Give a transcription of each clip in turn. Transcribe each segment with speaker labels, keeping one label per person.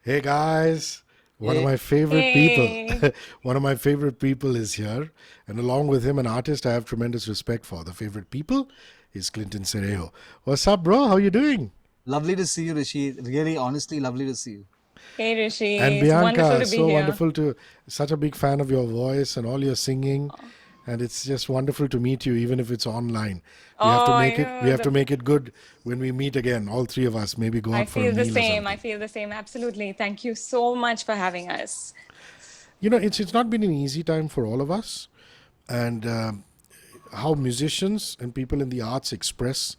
Speaker 1: Hey guys, one of
Speaker 2: Hey,
Speaker 1: my favorite people.
Speaker 3: Hey,
Speaker 1: One of my favorite people is here, and along with him, an artist I have tremendous respect for. The favorite people is Clinton Cerejo. What's up, bro? How you doing?
Speaker 2: lovely to see you, Rishi. Really, honestly, lovely to see you.
Speaker 3: hey
Speaker 1: And
Speaker 3: Rishi. It's wonderful
Speaker 1: Bianca,
Speaker 3: to be
Speaker 1: so
Speaker 3: here.
Speaker 1: wonderful to such a big fan of your voice and all your singing, and it's just wonderful to meet you, even if it's online. We have to
Speaker 3: Oh,
Speaker 1: make it. We have to
Speaker 3: the,
Speaker 1: make it good when we meet again, all three of us. Maybe go
Speaker 3: I
Speaker 1: out for a
Speaker 3: feel the
Speaker 1: meal or
Speaker 3: same. I
Speaker 1: something.
Speaker 3: feel the same. Absolutely. Thank you so much for having us.
Speaker 1: It's not been an easy time for all of us, and how musicians and people in the arts express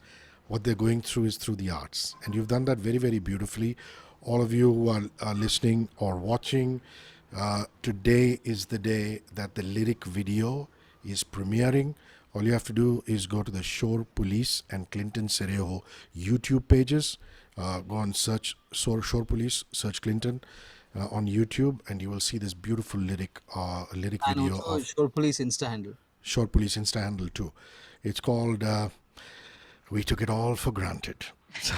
Speaker 1: what they're going through is through the arts. And you've done that very, very beautifully. All of you who are listening or watching, today is the day that the lyric video is premiering. All you have to do is go to the Shor Police and Clinton Cerejo YouTube pages. Go and search Shor Police, search Clinton on YouTube, and you will see this beautiful lyric
Speaker 2: And
Speaker 1: video
Speaker 2: also,
Speaker 1: of
Speaker 2: Shore Police Insta handle.
Speaker 1: Short Police Insta handle too. It's called We Took It All for Granted. So,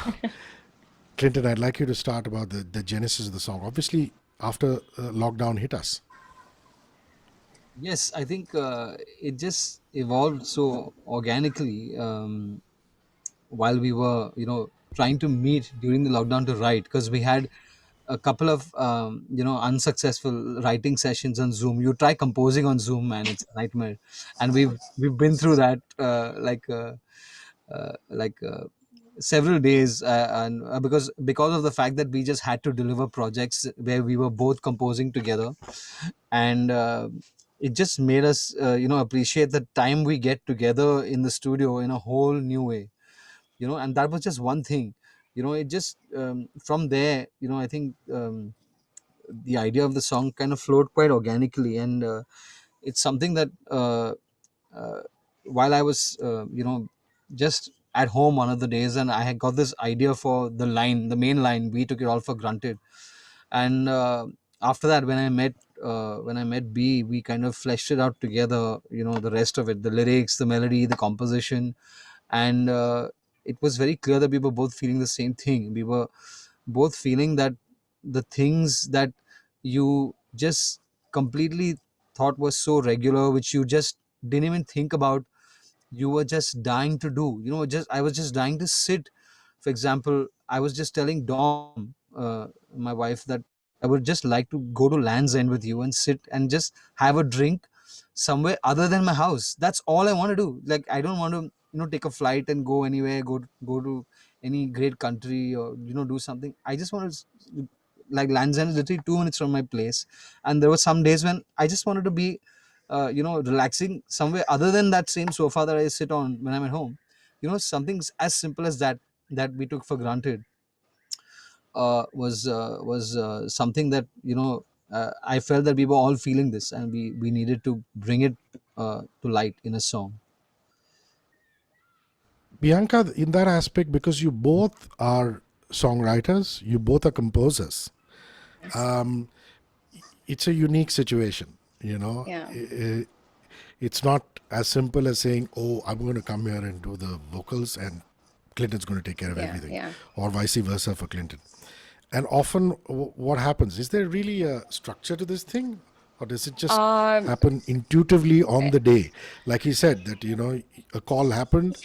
Speaker 1: Clinton, I'd like you to start about the genesis of the song. Obviously, after lockdown hit us.
Speaker 2: Yes, I think it just evolved so organically while we were, trying to meet during the lockdown to write because we had a couple of, unsuccessful writing sessions on Zoom. You try composing on Zoom, man, it's a nightmare, and we've been through that several days and because of the fact that we just had to deliver projects where we were both composing together, and it just made us appreciate the time we get together in the studio in a whole new way, and that was just one thing. It just from there, I think the idea of the song kind of flowed quite organically, and it's something that uh, while I was, just at home one of the days, and I had got this idea for the main line, "We took it all for granted." And after that, when I met B, we kind of fleshed it out together. The rest of it, the lyrics, the melody, the composition, and it was very clear that we were both feeling the same thing. We were both feeling that the things that you just completely thought was so regular, which you just didn't even think about, you were just dying to do. Just I was just dying to sit. For example, I was just telling Dom, my wife, that I would just like to go to Land's End with you and sit and just have a drink somewhere other than my house. That's all I want to do. Like, I don't want to take a flight and go anywhere, go to any great country, or do something. I just want to, like, Land's End is literally 2 minutes from my place, and there were some days when I just wanted to be relaxing somewhere other than that same sofa that I sit on when I'm at home. Something as simple as that, that we took for granted, was something that, I felt that we were all feeling this, and we needed to bring it to light in a song.
Speaker 1: Bianca, in that aspect, because you both are songwriters, you both are composers,
Speaker 3: Yes.
Speaker 1: it's a unique situation. You know,
Speaker 3: Yeah.
Speaker 1: it's not as simple as saying, "Oh, I'm going to come here and do the vocals, and Clinton's going to take care of
Speaker 3: Yeah.
Speaker 1: everything,"
Speaker 3: Yeah.
Speaker 1: or vice versa for Clinton. And often, what happens is there really a structure to this thing, or does it just
Speaker 3: Um,
Speaker 1: happen intuitively on the day? Like he said, that a call happened,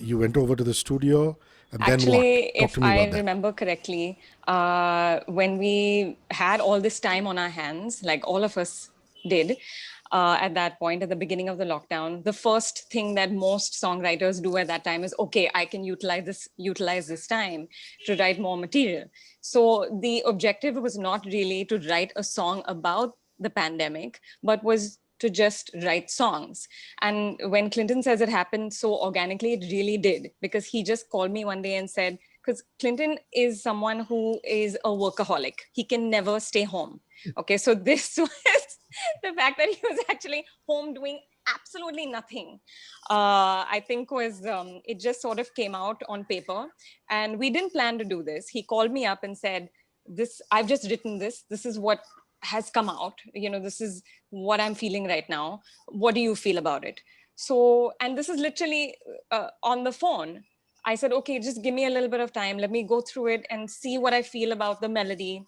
Speaker 1: you went over to the studio, and then what?
Speaker 3: Actually,
Speaker 1: Talk
Speaker 3: if
Speaker 1: to me
Speaker 3: I
Speaker 1: about that.
Speaker 3: remember correctly, when we had all this time on our hands, like all of us did, at that point, at the beginning of the lockdown, the first thing that most songwriters do at that time is, okay, I can utilize this time to write more material. So the objective was not really to write a song about the pandemic, but was to just write songs. And when Clinton says it happened so organically, it really did, because he just called me one day and said, because Clinton is someone who is a workaholic, he can never stay home. Okay, so this was the fact that he was actually home doing absolutely nothing. I think was it just sort of came out on paper, and we didn't plan to do this. He called me up and said, "This I've just written this. This is what has come out. This is what I'm feeling right now. What do you feel about it?" So, and this is literally on the phone. I said, okay, just give me a little bit of time. Let me go through it and see what I feel about the melody.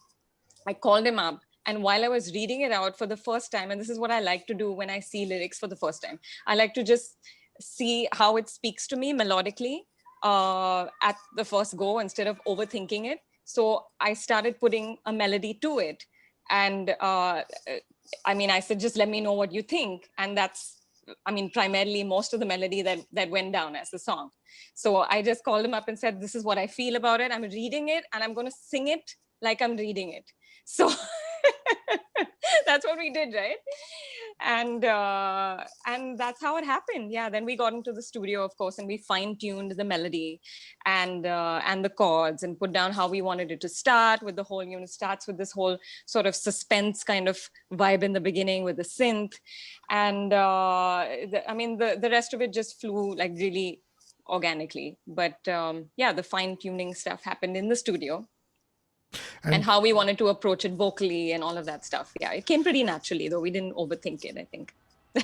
Speaker 3: I called him up, and while I was reading it out for the first time, and this is what I like to do when I see lyrics for the first time, I like to just see how it speaks to me melodically at the first go instead of overthinking it. So I started putting a melody to it. And I mean, I said, just let me know what you think. And that's, I mean, primarily most of the melody that went down as the song. So I just called him up and said, this is what I feel about it. I'm reading it and I'm going to sing it like I'm reading it. So that's what we did, right? And that's how it happened. Yeah. Then we got into the studio, of course, and we fine-tuned the melody and the chords, and put down how we wanted it to start. With the whole, starts with this whole sort of suspense kind of vibe in the beginning with the synth, and I mean, the rest of it just flew like really organically. But yeah, the fine-tuning stuff happened in the studio, and
Speaker 1: And
Speaker 3: how we wanted to approach it vocally and all of that stuff. Yeah, it came pretty naturally, though we didn't overthink it, I think.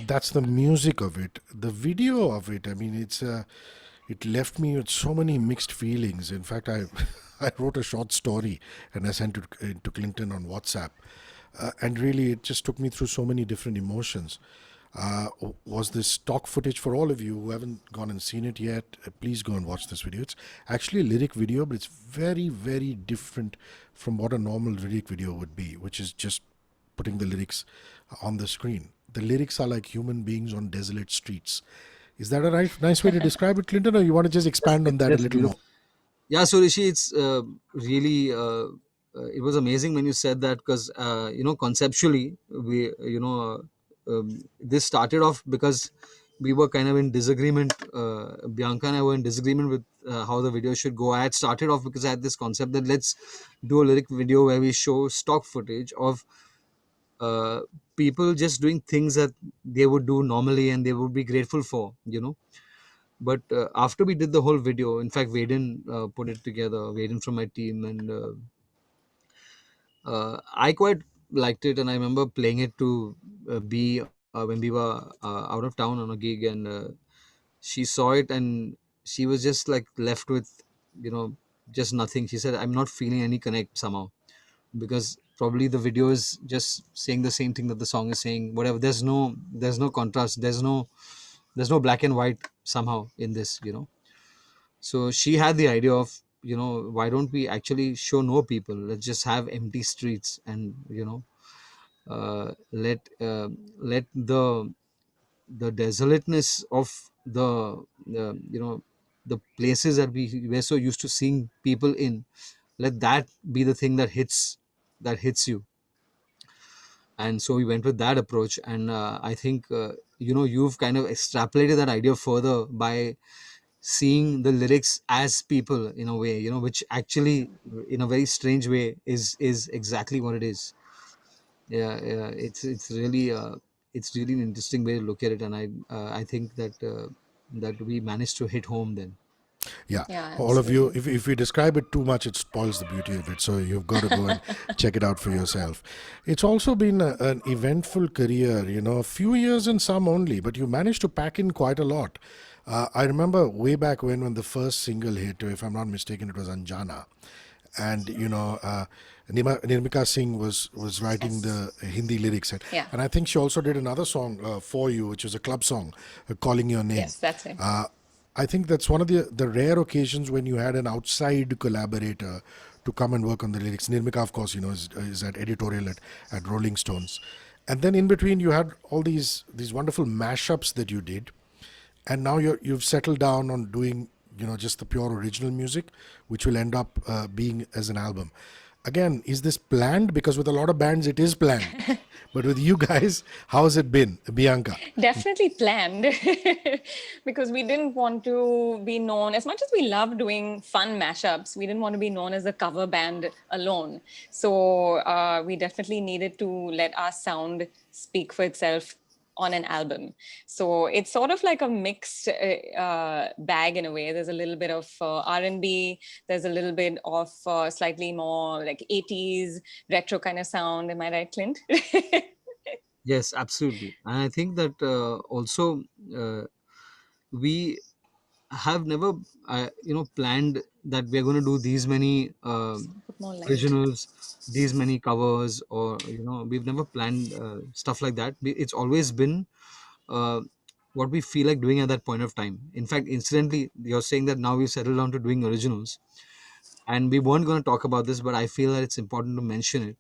Speaker 1: that's the music of it. The video of it, I mean, it left me with so many mixed feelings. In fact, I I wrote a short story and I sent it to Clinton on WhatsApp, and really it just took me through so many different emotions. Was this stock footage for all of you who haven't gone and seen it yet? Please go and watch this video. It's actually a lyric video, but it's very, very different from what a normal lyric video would be, which is just putting the lyrics on the screen. The lyrics are like human beings on desolate streets. Is that a nice way to describe it, Clinton, or you want to just expand on that a
Speaker 2: That's
Speaker 1: little more?
Speaker 2: beautiful. Yeah, so Rishi, it's really it was amazing when you said that, because conceptually we this started off because we were kind of in disagreement. Bianca and I were in disagreement with how the video should go. I had started off because I had this concept that let's do a lyric video where we show stock footage of uh, people just doing things that they would do normally and they would be grateful for, but after we did the whole video, in fact, Vaden put it together, Vaden from my team, and I quite liked it. And I remember playing it to B when we were out of town on a gig, and she saw it and she was just like left with, just nothing. She said, "I'm not feeling any connect somehow, because probably the video is just saying the same thing that the song is saying. Whatever. There's no contrast. There's no black and white somehow in this, So she had the idea of, why don't we actually show no people? Let's just have empty streets, and let the desolateness of the places that we were so used to seeing people in, let that be the thing that hits you. And so we went with that approach, and I think you've kind of extrapolated that idea further by seeing the lyrics as people, in a way, which actually, in a very strange way, is exactly what it is. Yeah, yeah, it's really an interesting way to look at it, and I think that we managed to hit home then.
Speaker 1: Yeah,
Speaker 3: Yeah,
Speaker 1: all of you,
Speaker 3: absolutely.
Speaker 1: if we describe it too much, it spoils the beauty of it. So you've got to go and check it out for yourself. It's also been an eventful career, a few years and some only, but you managed to pack in quite a lot. I remember way back when the first single hit, if I'm not mistaken, it was Anjana. And Nirmika Singh was writing
Speaker 3: Yes.
Speaker 1: the Hindi lyrics,
Speaker 3: Yeah.
Speaker 1: and I think she also did another song for you, which was a club song, "Calling Your Name."
Speaker 3: Yes, that's it.
Speaker 1: I think that's one of the rare occasions when you had an outside collaborator to come and work on the lyrics. Nirmika, of course, is at editorial at Rolling Stones, and then in between you had all these wonderful mashups that you did, and now you've settled down on doing just the pure original music, which will end up being as an album. Again, is this planned? Because with a lot of bands it is planned, but with you guys, how has it been, Bianca?
Speaker 3: Definitely planned because we didn't want to be known, as much as we love doing fun mashups, we didn't want to be known as a cover band alone. So we definitely needed to let our sound speak for itself on an album. So it's sort of like a mixed bag in a way. There's a little bit of R&B, there's a little bit of slightly more like 80s retro kind of sound. Am I right, Clint?
Speaker 2: Yes, absolutely. And I think that also uh, we have never planned that we're going to do these many
Speaker 3: Put more light.
Speaker 2: originals, these many covers, or we've never planned stuff like that. It's always been uh, what we feel like doing at that point of time. In fact, incidentally, you're saying that now we've settled down to doing originals, and we weren't going to talk about this, but I feel that it's important to mention it.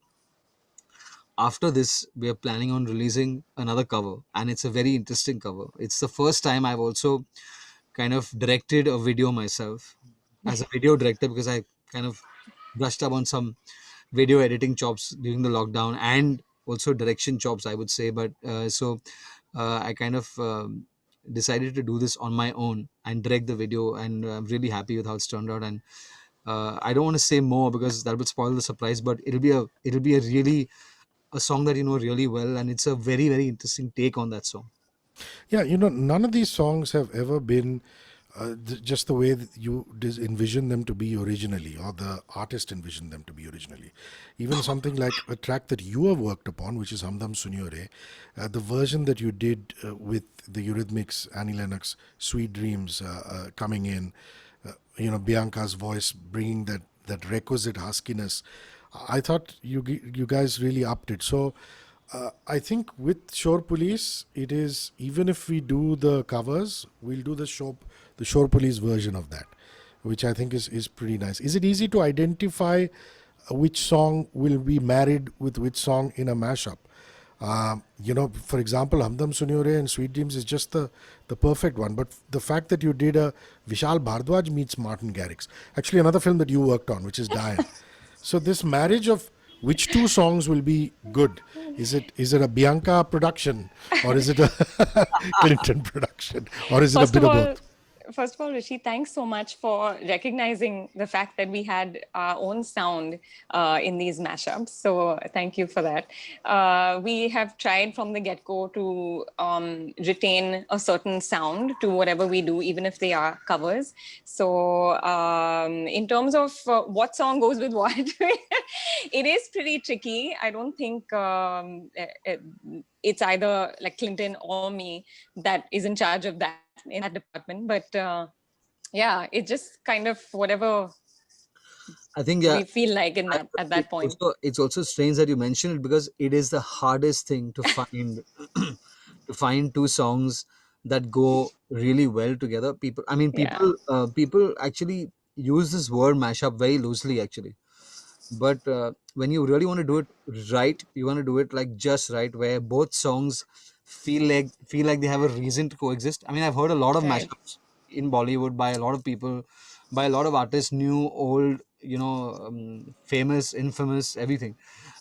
Speaker 2: After this, we are planning on releasing another cover, and it's a very interesting cover. It's the first time I've also kind of directed a video myself as a video director, because I kind of brushed up on some video editing chops during the lockdown, and also direction chops, I would say. But I kind of decided to do this on my own and direct the video, and I'm really happy with how it's turned out. And I don't want to say more because that would spoil the surprise, but it'll be a really a song that you know really well, and it's a very very interesting take on that song.
Speaker 1: Yeah, none of these songs have ever been just the way that you envision them to be originally, or the artist envisioned them to be originally. Even something like a track that you have worked upon, which is Hamdam Sunyore, the version that you did with the Eurythmics, Annie Lennox, Sweet Dreams coming in, Bianca's voice bringing that requisite huskiness. I thought you guys really upped it. So I think with Shore Police, it is, even if we do the covers, we'll do the Shore Police version of that, which I think is pretty nice. Is it easy to identify which song will be married with which song in a mashup? For example, Hamdam Sunyore and Sweet Dreams is just the perfect one. But the fact that you did a Vishal Bhardwaj meets Martin Garrix, actually another film that you worked on, which is Diane. So this marriage of which two songs will be good? Is it a Bianca production, or is it a Clinton production, or is it a
Speaker 3: First
Speaker 1: bit
Speaker 3: of
Speaker 1: of
Speaker 3: all,
Speaker 1: both?
Speaker 3: Rishi, thanks so much for recognizing the fact that we had our own sound in these mashups. So thank you for that. We have tried from the get-go to retain a certain sound to whatever we do, even if they are covers. So in terms of what song goes with what, it is pretty tricky. I don't think it's either like Clinton or me that is in charge of that in that department. But yeah, it's just kind of whatever
Speaker 2: I think
Speaker 3: we feel like in that at that point.
Speaker 2: it's also strange that you mentioned it, because it is the hardest thing to find to find two songs that go really well together. People, I mean,
Speaker 3: Yeah,
Speaker 2: people actually use this word mashup very loosely, actually. But when you really want to do it right, you want to do it like just right, where both songs feel like they have a reason to coexist. I mean, I've heard a lot of
Speaker 3: right.
Speaker 2: mashups in Bollywood by a lot of people, by a lot of artists, new, old, famous, infamous, everything.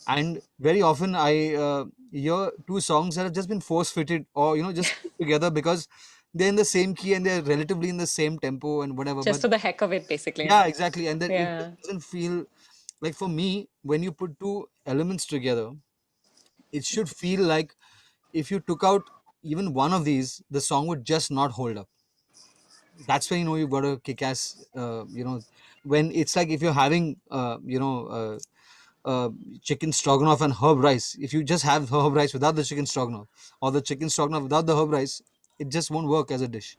Speaker 2: And very often I hear two songs that have just been force fitted, or just put together because they're in the same key and they're relatively in the same tempo and whatever.
Speaker 3: Just
Speaker 2: But
Speaker 3: for the heck of it, basically.
Speaker 2: yeah, exactly. And then it just
Speaker 3: Yeah,
Speaker 2: doesn't feel like, for me, when you put two elements together, it should feel like if you took out even one of these, the song would just not hold up. That's when you've got a kick-ass. When it's like if you're having chicken stroganoff and herb rice. If you just have herb rice without the chicken stroganoff, or the chicken stroganoff without the herb rice, it just won't work as a dish.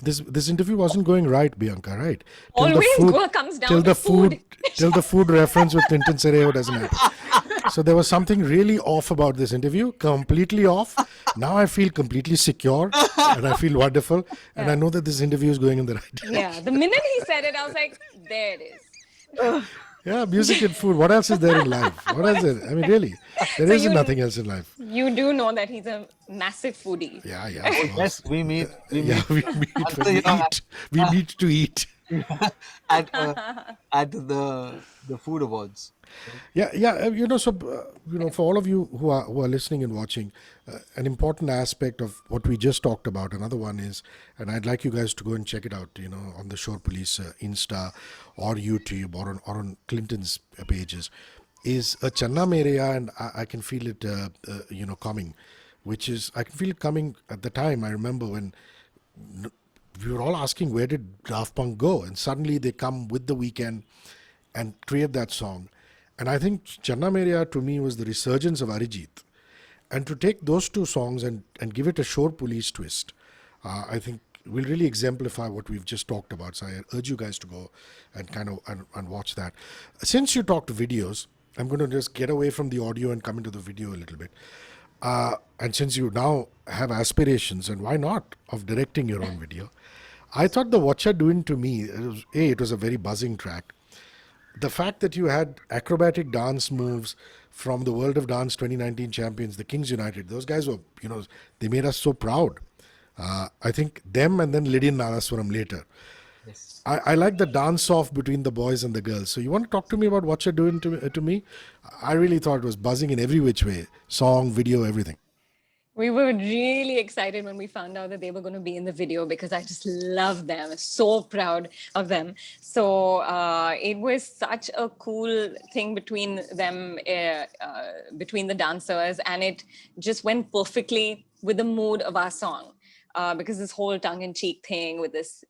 Speaker 1: This interview wasn't going right, Bianca, right? Till the
Speaker 3: always
Speaker 1: food,
Speaker 3: comes
Speaker 1: till
Speaker 3: down to
Speaker 1: the
Speaker 3: food.
Speaker 1: food, till the food reference with Clinton Cerejo doesn't happen. So there was something really off about this interview, completely off. Now I feel completely secure and I feel wonderful, and I know that this interview is going in the right direction.
Speaker 3: Yeah, the minute he said it, I was like, there it is.
Speaker 1: Yeah, music and food. What else is there in life? What else is there? I mean, really, there
Speaker 3: So
Speaker 1: isn't nothing else in life.
Speaker 3: you do know that he's a massive foodie.
Speaker 1: Yeah, yeah, of
Speaker 2: Oh
Speaker 1: course.
Speaker 2: yes, we meet. We
Speaker 1: Yeah,
Speaker 2: meet.
Speaker 1: we meet
Speaker 2: So,
Speaker 1: when we eat. We meet to eat.
Speaker 2: at at the food awards.
Speaker 1: Yeah, yeah. For all of you who are listening and watching, an important aspect of what we just talked about. Another one is, and I'd like you guys to go and check it out. On the Shore Police Insta or YouTube or on Clinton's pages, is a Channa Mereya, and I can feel it. Coming, which is I can feel it coming at the time. I remember when we were all asking where did Daft Punk go, and suddenly they come with The Weekend and create that song. And I think Channa Mereya to me was the resurgence of Arijit. And to take those two songs and give it a Shore Police twist, I think will really exemplify what we've just talked about. So I urge you guys to go and and watch that. Since you talked videos, I'm going to just get away from the audio and come into the video a little bit. And since you now have aspirations, and why not, of directing your own video, I thought the What You're Doing to Me, it was a very buzzing track. The fact that you had acrobatic dance moves from the World of Dance 2019 champions, the Kings United, those guys were, they made us so proud. I think them and then Lydian Nalaswaram later.
Speaker 2: Yes.
Speaker 1: I like the dance off between the boys and the girls. So you want to talk to me about What You're Doing to me? I really thought it was buzzing in every which way. Song, video, everything.
Speaker 3: We were really excited when we found out that they were going to be in the video because I just love them. So proud of them. So it was such a cool thing between them, between the dancers, and it just went perfectly with the mood of our song. Because this whole tongue-in-cheek thing with this,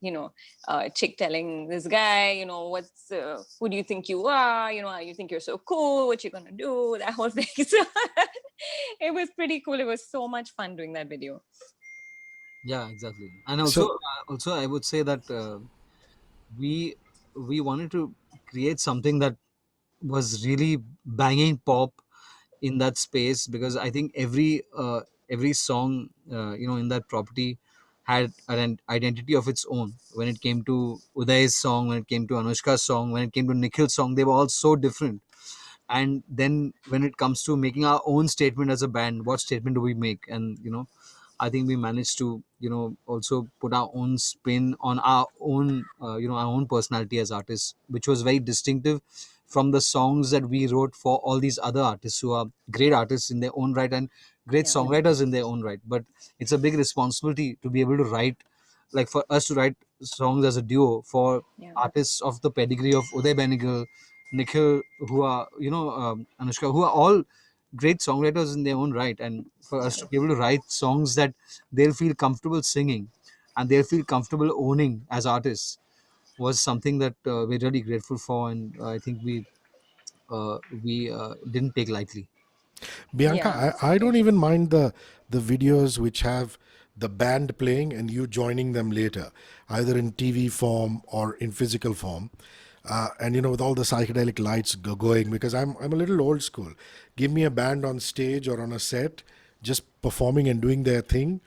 Speaker 3: chick telling this guy, who do you think you are? You think you're so cool. What you gonna do? That whole thing. So it was pretty cool. It was so much fun doing that video.
Speaker 2: Yeah, exactly. And also,
Speaker 1: So,
Speaker 2: also I would say that we we wanted to create something that was really banging pop in that space, because I think every song in that property had an identity of its own. When it came to Uday's song, when it came to Anushka's song, when it came to Nikhil's song, they were all so different. And then when it comes to making our own statement as a band, what statement do we make? And I think we managed to also put our own spin on our own our own personality as artists, which was very distinctive from the songs that we wrote for all these other artists who are great artists in their own right and great
Speaker 3: Yeah.
Speaker 2: songwriters in their own right. But it's a big responsibility to be able to write, like for us to write songs as a duo for
Speaker 3: Yeah.
Speaker 2: artists of the pedigree of Uday Benigal, Nikhil, who are Anushka, who are all great songwriters in their own right. And for us to be able to write songs that they'll feel comfortable singing and they'll feel comfortable owning as artists was something that we're really grateful for, and I think we didn't take lightly.
Speaker 1: Bianca,
Speaker 3: Yeah,
Speaker 1: I don't
Speaker 3: absolutely.
Speaker 1: even mind the videos which have the band playing and you joining them later, either in TV form or in physical form. And with all the psychedelic lights going, because I'm a little old school. Give me a band on stage or on a set, just performing and doing their thing,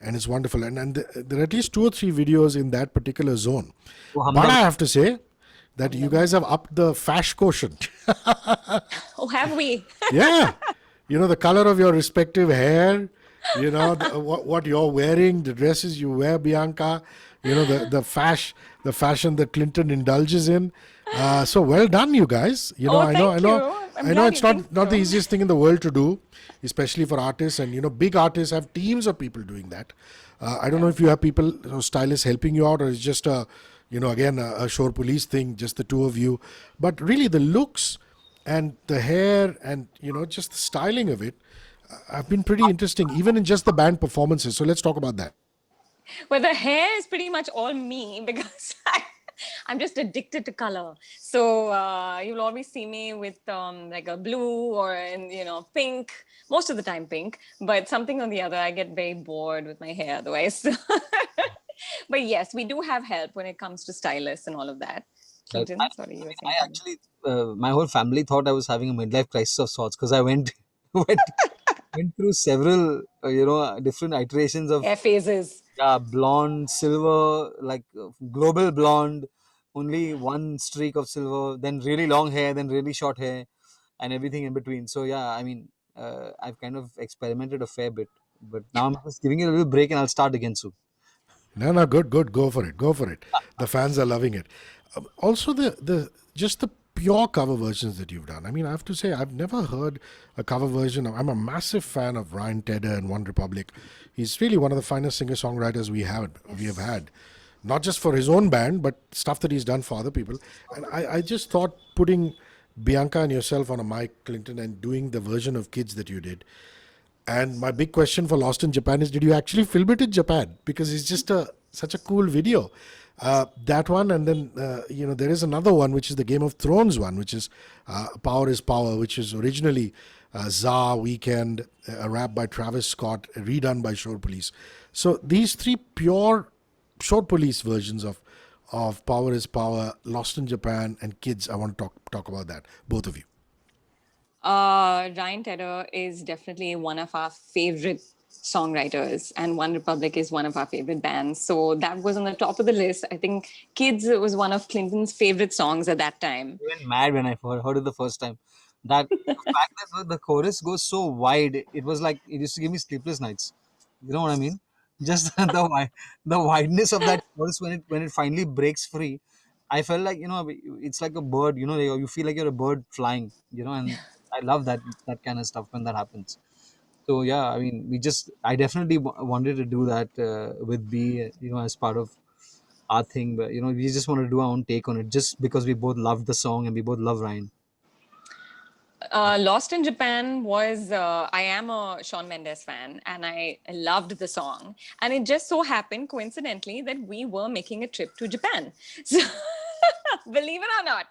Speaker 1: and it's wonderful. And there are at least 2 or 3 videos in that particular zone.
Speaker 2: So
Speaker 1: But I
Speaker 2: Hamdam,
Speaker 1: have to say that you guys have upped the fash quotient.
Speaker 3: Oh, have we?
Speaker 1: Yeah, the color of your respective hair, what you're wearing, the dresses you wear, Bianca, the fashion that Clinton indulges in. So well done, you guys.
Speaker 3: Oh,
Speaker 1: I know,
Speaker 3: thank you. I'm
Speaker 1: I know
Speaker 3: glad
Speaker 1: it's
Speaker 3: you think
Speaker 1: not the
Speaker 3: so.
Speaker 1: easiest thing in the world to do, especially for artists. And big artists have teams of people doing that. I don't know if you have people, stylists helping you out, or it's just again a Shor police thing, just the two of you. But really, the looks and the hair and just the styling of it have been pretty interesting, even in just the band performances. So let's talk about that.
Speaker 3: Well, the hair is pretty much all me because I'm just addicted to color. So you'll always see me with like a blue or pink. Most of the time pink, but something or the other. I get very bored with my hair otherwise. But yes, we do have help when it comes to stylists and all of that.
Speaker 2: I
Speaker 3: Clinton, sorry, you were
Speaker 2: mean,
Speaker 3: saying
Speaker 2: I
Speaker 3: something.
Speaker 2: actually, my whole family thought I was having a midlife crisis of sorts, because I went went through several different iterations of
Speaker 3: Hair phases.
Speaker 2: blonde, silver, like global blonde, only one streak of silver, then really long hair, then really short hair, and everything in between. So yeah, I mean, I've kind of experimented a fair bit, but now I'm just giving it a little break, and I'll start again soon.
Speaker 1: No, good, good. Go for it. Go for it. The fans are loving it. Also, the just the pure cover versions that you've done. I mean, I have to say, I've never heard a cover version. I'm a massive fan of Ryan Tedder and One Republic. He's really one of the finest singer-songwriters we have had. Not just for his own band, but stuff that he's done for other people. And I just thought putting Bianca and yourself on a mic, Clinton, and doing the version of Kids that you did. And my big question for Lost in Japan is: did you actually film it in Japan? Because it's just such a cool video. That one, and then there is another one, which is the Game of Thrones one, which is Power is Power, which is originally Za Weekend, a rap by Travis Scott, redone by Shore Police. So these 3 pure short police versions of Power is Power, Lost in Japan, and Kids. I want to talk about that. Both of you.
Speaker 3: Ryan Tedder is definitely one of our favorite songwriters, and One Republic is one of our favorite bands. So that was on the top of the list. I think Kids was one of Clinton's favorite songs at that time.
Speaker 2: I went mad when I heard it the first time. That the fact that the chorus goes so wide, it was like it used to give me sleepless nights. You know what I mean? Just the wideness of that chorus when it finally breaks free. I felt like, it's like a bird. You feel like you're a bird flying. And I love that kind of stuff when that happens. So yeah, I mean, I definitely wanted to do that with B, as part of our thing, but we just want to do our own take on it, just because we both love the song and we both love Ryan.
Speaker 3: Lost in Japan was, I am a Shawn Mendes fan and I loved the song. And it just so happened, coincidentally, that we were making a trip to Japan. So, believe it or not.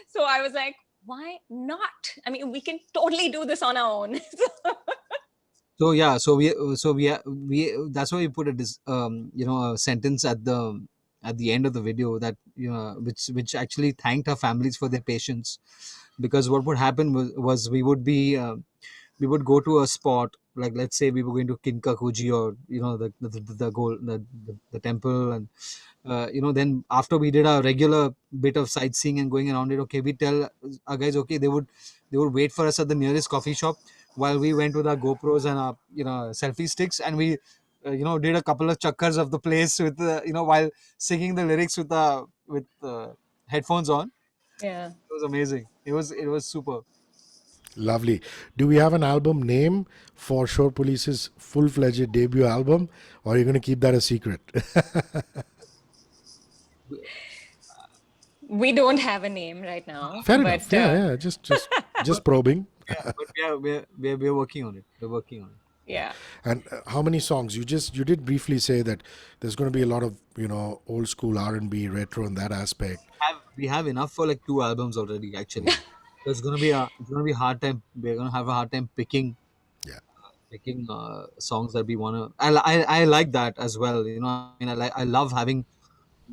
Speaker 3: So I was like, why not? I mean, we can totally do this on our own.
Speaker 2: So yeah, so we that's why we put a sentence at the end of the video, that which actually thanked our families for their patience, because what would happen was we would go to a spot, like let's say we were going to Kinkakuji, or the goal the temple, and then after we did a regular bit of sightseeing and going around it, okay, we tell our guys, okay, they would wait for us at the nearest coffee shop while we went with our GoPros and our selfie sticks, and we did a couple of chakkars of the place with while singing the lyrics with headphones on.
Speaker 3: Yeah.
Speaker 2: It was amazing. It was super.
Speaker 1: Lovely. Do we have an album name for Shore Police's full-fledged debut album, or are you going to keep that a secret?
Speaker 3: We don't have a name right now,
Speaker 1: Fair enough.
Speaker 3: but
Speaker 1: Yeah. Just probing.
Speaker 2: Yeah, but we're working on it. We're working on it.
Speaker 3: yeah.
Speaker 1: And how many songs? You did briefly say that there's going to be a lot of old school R&B, retro in that aspect.
Speaker 2: We have enough for like 2 albums already, actually. So it's gonna be a hard time. We're gonna have a hard time
Speaker 1: Yeah.
Speaker 2: picking songs that we wanna. I like that as well. I mean, I love having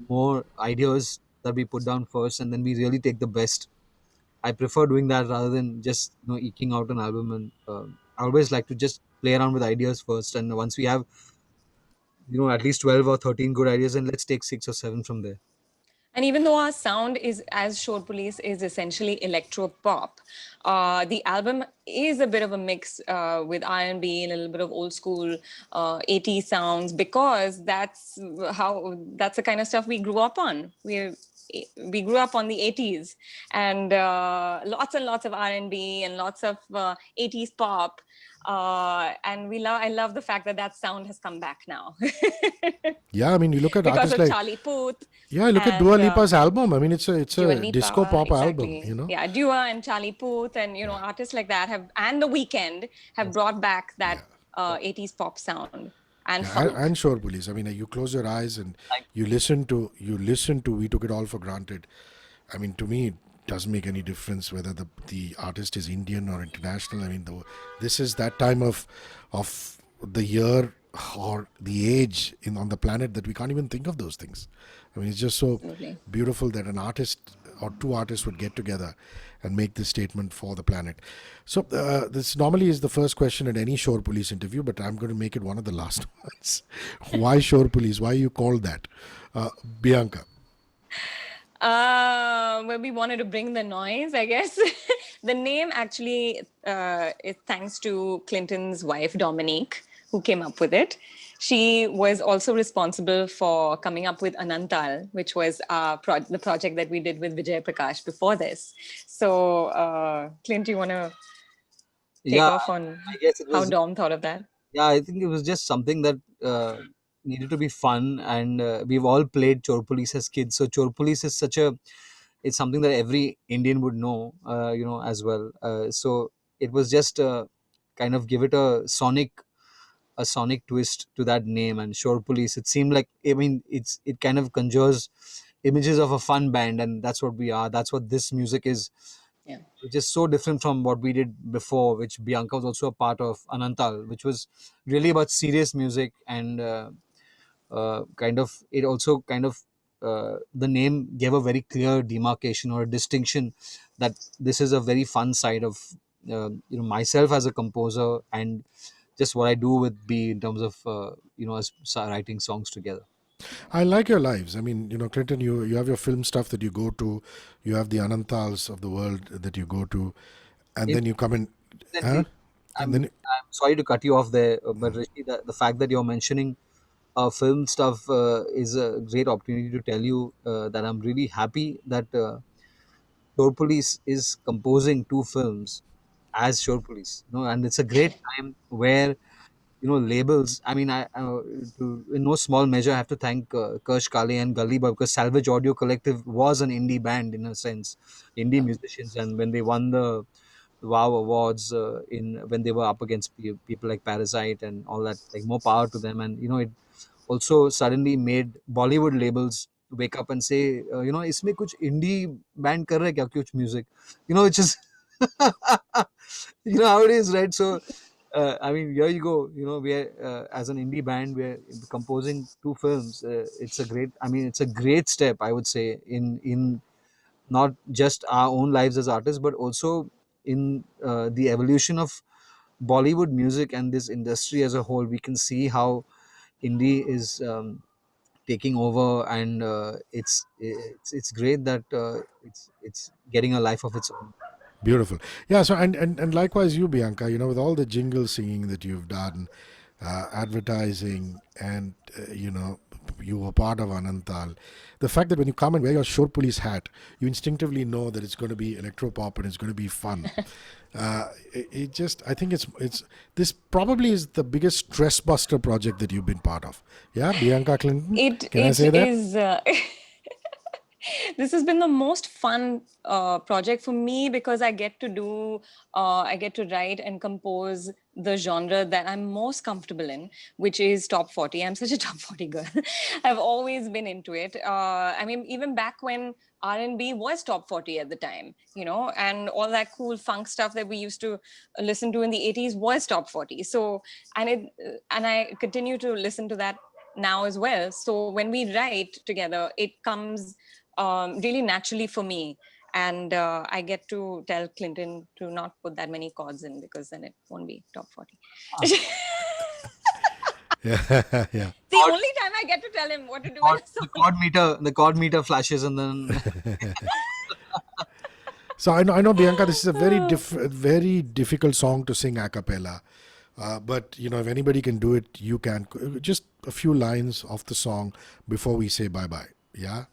Speaker 2: more ideas that we put down first, and then we really take the best. I prefer doing that rather than just eking out an album. And I always like to just play around with ideas first, and once we have at least 12 or 13 good ideas, and let's take 6 or 7 from there.
Speaker 3: And even though our sound is, as Shore Police, is essentially electro pop, the album is a bit of a mix with R&B and a little bit of old school 80s sounds, because that's the kind of stuff we grew up on. We grew up on the 80s, and lots of R&B and lots of 80s pop. And I love the fact that sound has come back now.
Speaker 1: Yeah, I mean, you look at
Speaker 3: Because
Speaker 1: artists
Speaker 3: of
Speaker 1: like,
Speaker 3: Charlie Puth.
Speaker 1: yeah, look at
Speaker 3: And
Speaker 1: Dua Lipa's album. I mean, it's
Speaker 3: Dua
Speaker 1: a
Speaker 3: Lipa,
Speaker 1: disco pop album,
Speaker 3: exactly. Yeah, Dua and Charlie Puth and artists like that and The Weeknd have brought back that 80s pop sound and
Speaker 1: Yeah,
Speaker 3: funk.
Speaker 1: and Shore Police. I mean, you close your eyes and you listen to We Took It All for Granted. I mean, to me, it doesn't make any difference whether the artist is Indian or international. I mean, this is that time of the year or the age on the planet that we can't even think of those things. I mean, it's just so
Speaker 3: Absolutely.
Speaker 1: beautiful that an artist or two artists would get together and make this statement for the planet. So this normally is the first question at any Shore Police interview, but I'm going to make it one of the last ones. Why Shore Police? Why you called that? Bianca.
Speaker 3: Well, we wanted to bring the noise, I guess. The name actually is thanks to Clinton's wife, Dominique, who came up with it. She was also responsible for coming up with Anantal, which was the project that we did with Vijay Prakash before this. So, Clint, you want to take
Speaker 2: Yeah,
Speaker 3: off on
Speaker 2: I guess it
Speaker 3: how
Speaker 2: was.
Speaker 3: Dom thought of that?
Speaker 2: Yeah, I think it was just something that needed to be fun, and we've all played Chor Police as kids. So Chor Police is it's something that every Indian would know, as well. So it was just kind of give it a sonic twist to that name. And Shore Police, it seemed like, I mean, it kind of conjures images of a fun band, and that's what we are. That's what this music is,
Speaker 3: Yeah.
Speaker 2: which is so different from what we did before, which Bianca was also a part of, Anantal, which was really about serious music and it also kind of the name gave a very clear demarcation or a distinction that this is a very fun side of myself as a composer, and just what I do with B in terms of us writing songs together.
Speaker 1: I like your lives. I mean, Clinton, you have your film stuff that you go to, you have the Anantals of the world that you go to, and then you come in, huh?
Speaker 2: Incidentally,
Speaker 1: And then
Speaker 2: I'm sorry to cut you off there, but Rishi, the fact that you're mentioning film stuff is a great opportunity to tell you that I'm really happy that Shore Police is composing two films as Shore Police. And it's a great time where labels. I mean, in no small measure, I have to thank Kersh Kale and Gully Boy, because Salvage Audio Collective was an indie band in a sense, indie musicians, and when they won the Wow Awards in when they were up against people like Parasite and all that, like more power to them. And it also suddenly made Bollywood labels wake up and say, इसमें कुछ indie band कर रहा है क्या कुछ music, which is how it is, right? So I mean, here you go. We are as an indie band, we're composing two films. It's a great step, I would say, in not just our own lives as artists, but also in the evolution of Bollywood music and this industry as a whole. We can see how indie is taking over, and it's great that it's getting a life of its own.
Speaker 1: beautiful. Yeah. So and likewise, you, Bianca. With all the jingle singing that you've done, advertising, and you were part of Anantal. The fact that when you come and wear your Shore Police hat, you instinctively know that it's going to be electropop and it's going to be fun. It just, I think it's this probably is the biggest stress buster project that you've been part of. Yeah, Bianca Clinton. Can I
Speaker 3: It
Speaker 1: say that?
Speaker 3: is. This has been the most fun project for me because I get to write and compose the genre that I'm most comfortable in, which is top 40. I'm such a top 40 girl. I've always been into it. I mean, even back when R&B was top 40 at the time, and all that cool funk stuff that we used to listen to in the 80s was top 40. So, and I continue to listen to that now as well. So when we write together, it comes really naturally for me. And I get to tell Clinton to not put that many chords in because then it won't be top 40.
Speaker 1: Yeah, yeah.
Speaker 3: The only time I get to tell him what to do in a song.
Speaker 2: The chord meter flashes, and then
Speaker 1: So I know, Bianca, this is a very difficult song to sing a cappella. But if anybody can do it, you can. Just a few lines of the song before we say bye bye. Yeah,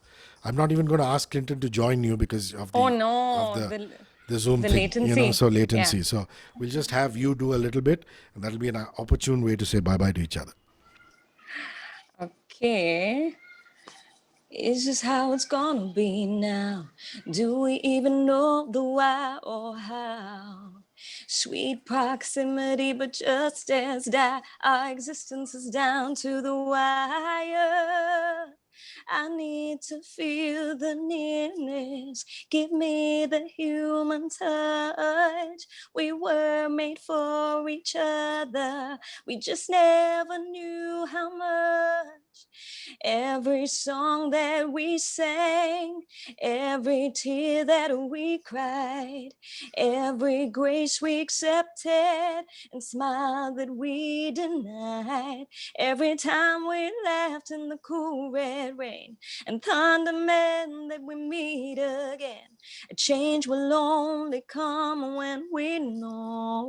Speaker 1: I'm not even going to ask Clinton to join you because of the
Speaker 3: Oh
Speaker 1: of
Speaker 3: no,
Speaker 1: the Zoom
Speaker 3: the
Speaker 1: thing.
Speaker 3: latency.
Speaker 1: So latency.
Speaker 3: Yeah.
Speaker 1: So we'll just have you do a little bit, and that'll be an opportune way to say bye bye to each other.
Speaker 3: Okay. Is this how it's gonna be now? Do we even know the why or how? Sweet proximity, but just as die, our existence is down to the wire. I need to feel the nearness. Give me the human touch. We were made for each other. We just never knew how much. Every song that we sang, every tear that we cried, every grace we accepted, and smile that we denied. Every time we laughed in the cool red rain, and thunder meant that we meet again. A change will only come when we know.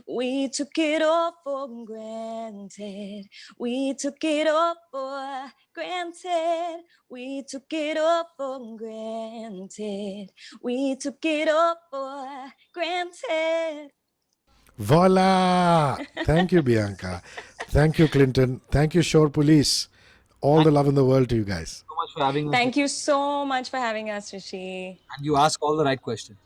Speaker 3: We took it all for granted. We took it all for granted. We took it all for granted. We took it all for granted.
Speaker 1: Voila! Thank you, Bianca. Thank you, Clinton. Thank you, Shore Police. All
Speaker 2: thank
Speaker 1: the love in the world to you guys.
Speaker 2: you so much for having us,
Speaker 3: Thank you so much for having us, Hrishi.
Speaker 2: and you ask all the right questions.